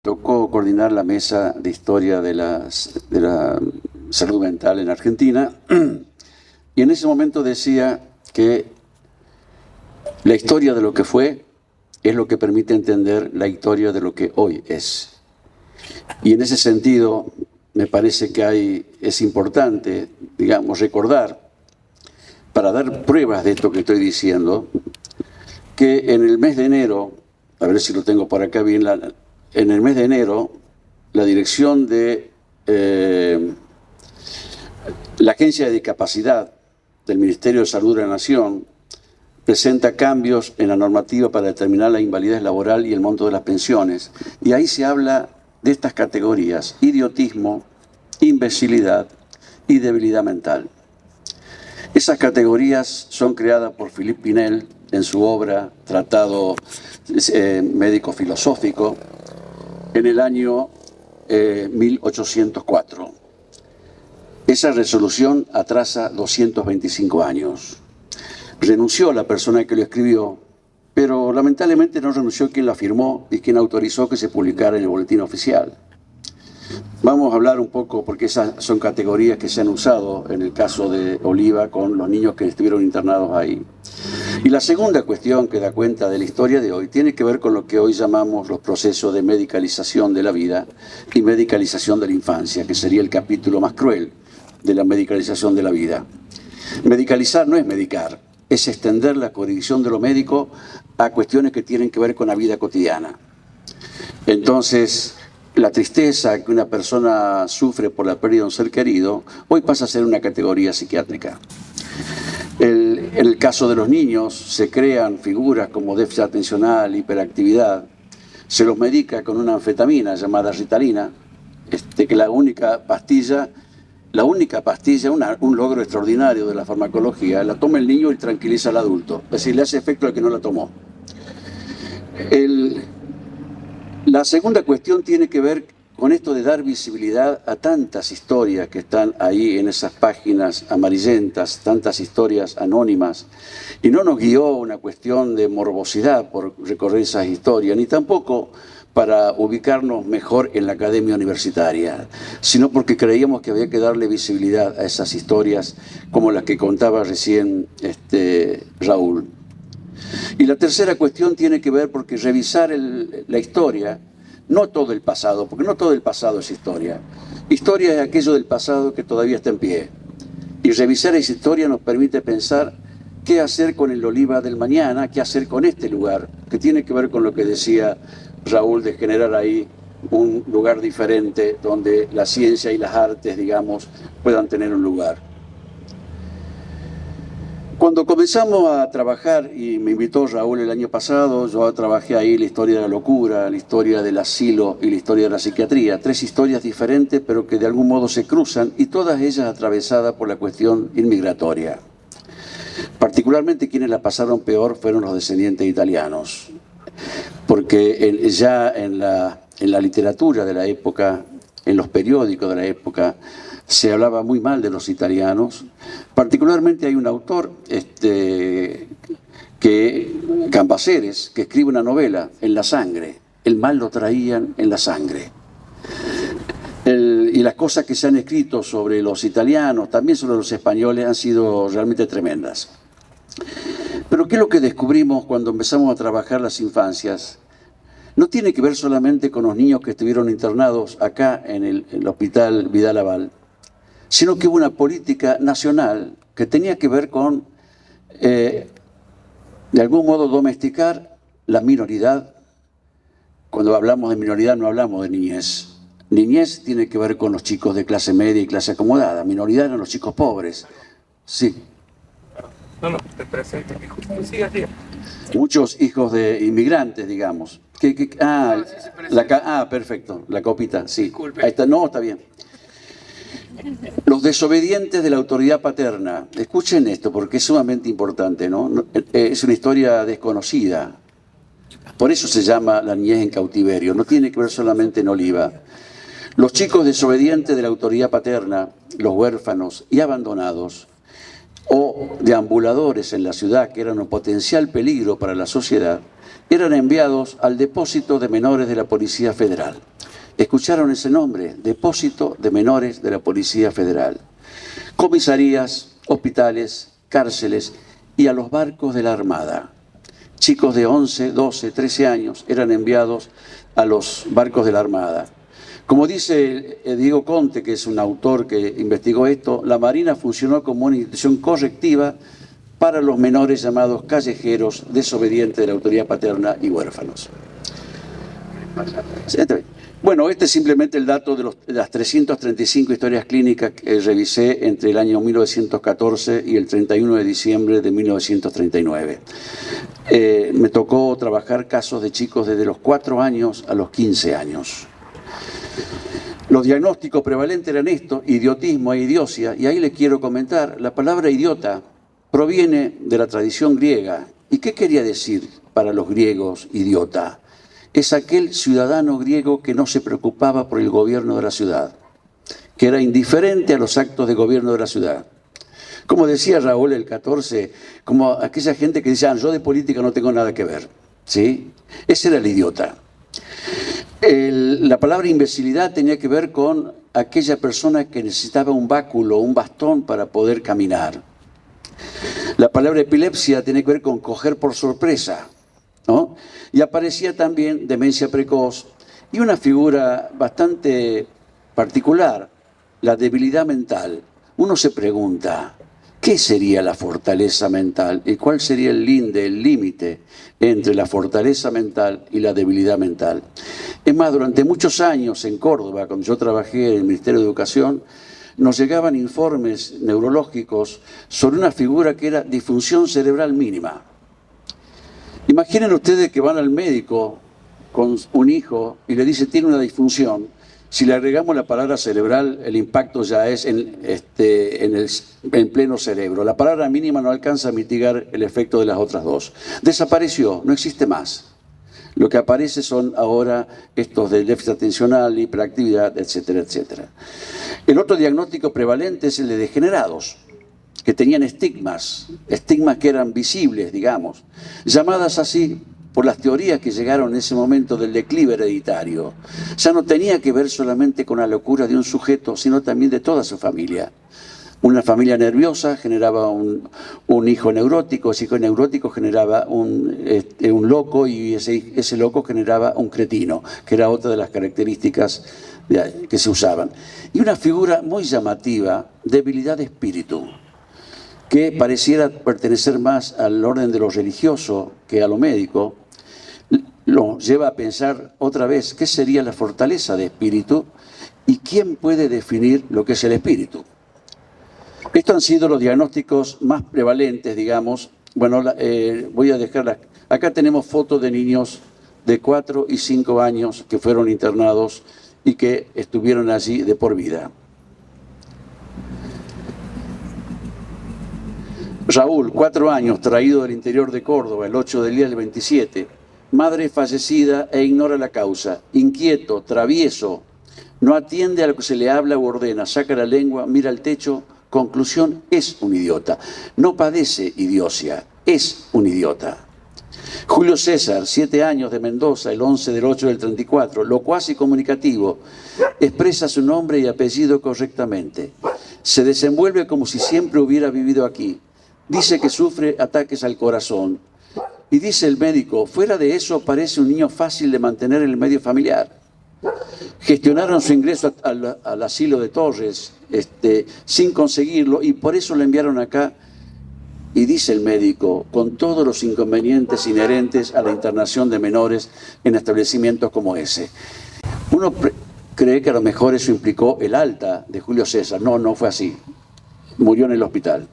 Tocó coordinar la mesa de historia de la salud mental en Argentina y en ese momento decía que la historia de lo que fue es lo que permite entender la historia de lo que hoy es. Y en ese sentido me parece que es importante, digamos, recordar, para dar pruebas de esto que estoy diciendo, que en el mes de enero, a ver si lo tengo por acá bien, en el mes de enero, la dirección de la Agencia de Discapacidad del Ministerio de Salud de la Nación presenta cambios en la normativa para determinar la invalidez laboral y el monto de las pensiones. Y ahí se habla de estas categorías: idiotismo, imbecilidad y debilidad mental. Esas categorías son creadas por Philippe Pinel en su obra Tratado Médico-Filosófico en el año 1804. Esa resolución atrasa 225 años. Renunció la persona que lo escribió, pero lamentablemente no renunció quien la firmó y quien autorizó que se publicara en el boletín oficial. Vamos a hablar un poco, porque esas son categorías que se han usado en el caso de Oliva con los niños que estuvieron internados ahí. Y la segunda cuestión que da cuenta de la historia de hoy tiene que ver con lo que hoy llamamos los procesos de medicalización de la vida y medicalización de la infancia, que sería el capítulo más cruel de la medicalización de la vida. Medicalizar no es medicar, es extender la jurisdicción de lo médico a cuestiones que tienen que ver con la vida cotidiana. Entonces, la tristeza que una persona sufre por la pérdida de un ser querido, hoy pasa a ser una categoría psiquiátrica. En el caso de los niños, se crean figuras como déficit atencional, hiperactividad, se los medica con una anfetamina llamada Ritalina, que la única pastilla, un logro extraordinario de la farmacología, la toma el niño y tranquiliza al adulto, es decir, le hace efecto al que no la tomó. La segunda cuestión tiene que ver con esto de dar visibilidad a tantas historias que están ahí en esas páginas amarillentas, tantas historias anónimas, y no nos guió una cuestión de morbosidad por recorrer esas historias, ni tampoco para ubicarnos mejor en la academia universitaria, sino porque creíamos que había que darle visibilidad a esas historias como las que contaba recién Raúl. Y la tercera cuestión tiene que ver porque revisar la historia, no todo el pasado, porque no todo el pasado es historia. Historia es aquello del pasado que todavía está en pie. Y revisar esa historia nos permite pensar qué hacer con el Oliva del mañana, qué hacer con este lugar, que tiene que ver con lo que decía Raúl de generar ahí un lugar diferente donde la ciencia y las artes, digamos, puedan tener un lugar. Cuando comenzamos a trabajar, y me invitó Raúl el año pasado, yo trabajé ahí la historia de la locura, la historia del asilo y la historia de la psiquiatría. 3 historias diferentes, pero que de algún modo se cruzan, y todas ellas atravesadas por la cuestión inmigratoria. Particularmente quienes la pasaron peor fueron los descendientes italianos, porque ya en la literatura de la época, en los periódicos de la época, se hablaba muy mal de los italianos. Particularmente hay un autor, Cambaceres, que escribe una novela, En la sangre. El mal lo traían en la sangre. Y las cosas que se han escrito sobre los italianos, también sobre los españoles, han sido realmente tremendas. Pero ¿qué es lo que descubrimos cuando empezamos a trabajar las infancias? No tiene que ver solamente con los niños que estuvieron internados acá en el Hospital Vidal-Aval, sino que hubo una política nacional que tenía que ver con, de algún modo, domesticar la minoridad. Cuando hablamos de minoridad no hablamos de niñez. Niñez tiene que ver con los chicos de clase media y clase acomodada. Minoridad eran los chicos pobres. Sí. No, te presento. Siga. Muchos hijos de inmigrantes, digamos. Perfecto, la copita, sí. Disculpe. Ahí está, no, está bien. Los desobedientes de la autoridad paterna. Escuchen esto porque es sumamente importante, ¿no? Es una historia desconocida. Por eso se llama La niñez en cautiverio. No tiene que ver solamente en Oliva. Los chicos desobedientes de la autoridad paterna, los huérfanos y abandonados, o deambuladores en la ciudad que eran un potencial peligro para la sociedad, eran enviados al Depósito de Menores de la Policía Federal. ¿Escucharon ese nombre? Depósito de Menores de la Policía Federal. Comisarías, hospitales, cárceles y a los barcos de la Armada. Chicos de 11, 12, 13 años eran enviados a los barcos de la Armada. Como dice Diego Conte, que es un autor que investigó esto, la Marina funcionó como una institución correctiva para los menores llamados callejeros, desobedientes de la autoridad paterna y huérfanos. Bueno, este es simplemente el dato de las 335 historias clínicas que revisé entre el año 1914 y el 31 de diciembre de 1939. Me tocó trabajar casos de chicos desde los 4 años a los 15 años. Los diagnósticos prevalentes eran estos: idiotismo e idiocia, y ahí les quiero comentar, la palabra idiota proviene de la tradición griega. ¿Y qué quería decir para los griegos idiota? Es aquel ciudadano griego que no se preocupaba por el gobierno de la ciudad, que era indiferente a los actos de gobierno de la ciudad. Como decía Raúl el 14, como aquella gente que dice, yo de política no tengo nada que ver, ¿sí? Ese era el idiota. La palabra imbecilidad tenía que ver con aquella persona que necesitaba un báculo, un bastón para poder caminar. La palabra epilepsia tiene que ver con coger por sorpresa, ¿no? Y aparecía también demencia precoz y una figura bastante particular, la debilidad mental. Uno se pregunta, ¿qué sería la fortaleza mental? ¿Y cuál sería el límite entre la fortaleza mental y la debilidad mental? Es más, durante muchos años en Córdoba, cuando yo trabajé en el Ministerio de Educación, nos llegaban informes neurológicos sobre una figura que era disfunción cerebral mínima. Imaginen ustedes que van al médico con un hijo y le dice tiene una disfunción. Si le agregamos la palabra cerebral, el impacto ya es en pleno cerebro. La palabra mínima no alcanza a mitigar el efecto de las otras dos. Desapareció, no existe más. Lo que aparece son ahora estos del déficit atencional, hiperactividad, etcétera, etcétera. El otro diagnóstico prevalente es el de degenerados, que tenían estigmas que eran visibles, digamos, llamadas así por las teorías que llegaron en ese momento del declive hereditario. Ya no tenía que ver solamente con la locura de un sujeto, sino también de toda su familia. Una familia nerviosa generaba un hijo neurótico, ese hijo neurótico generaba un loco y ese loco generaba un cretino, que era otra de las características que se usaban. Y una figura muy llamativa, debilidad de espíritu, que pareciera pertenecer más al orden de lo religioso que a lo médico, lo lleva a pensar otra vez qué sería la fortaleza de espíritu y quién puede definir lo que es el espíritu. Estos han sido los diagnósticos más prevalentes, digamos. Bueno, voy a dejarla. Acá tenemos fotos de niños de 4 y 5 años que fueron internados y que estuvieron allí de por vida. Raúl, 4 años, traído del interior de Córdoba, el 8 del día del 27. Madre fallecida e ignora la causa. Inquieto, travieso, no atiende a lo que se le habla u ordena, saca la lengua, mira al techo. Conclusión, es un idiota. No padece idiocia, es un idiota. Julio César, 7 años, de Mendoza, el 11 del 8 del 34, locuaz y comunicativo, expresa su nombre y apellido correctamente. Se desenvuelve como si siempre hubiera vivido aquí. Dice que sufre ataques al corazón. Y dice el médico, fuera de eso parece un niño fácil de mantener en el medio familiar. Gestionaron su ingreso al asilo de Torres sin conseguirlo y por eso lo enviaron acá. Y dice el médico, con todos los inconvenientes inherentes a la internación de menores en establecimientos como ese. Uno cree que a lo mejor eso implicó el alta de Julio César. No, no fue así. Murió en el hospital.